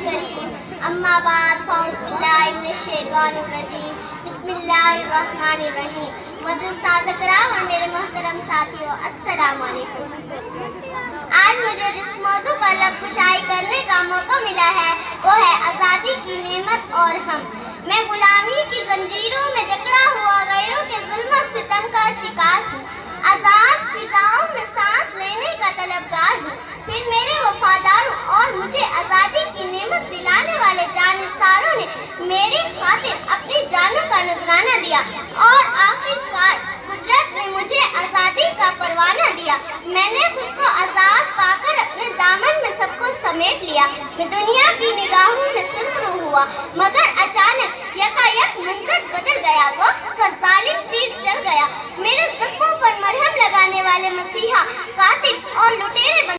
الکریم اما بعد فاعوذ باللہ من الشیطان الرجیم بسم اللہ الرحمن الرحیم. معزز ساز کرام اور میرے محترم ساتھیوں، السلام علیکم. آج مجھے جس موضوع پر لب کشائی کرنے کا موقع ملا ہے وہ ہے آزادی کی نعمت اور ہم. میں غلامی کی زنجیروں میں جکڑا ہوا غیروں کے ظلم و ستم کا شکار ہوں. آزاد فضاؤں میں سانس لینے کا طلبگار ہوں. پھر میرے وفاداروں اور مجھے آزادی کی نعمت دلانے والے جانثاروں نے میری خاطر اپنی جانوں کا نذرانہ دیا اور آخرکار قدرت نے مجھے آزادی کا پروانہ دیا. میں نے خود کو آزاد پا کر اپنے دامن میں سب کو سمیٹ لیا. میں دنیا کی نگاہوں میں سرخرو ہوا مگر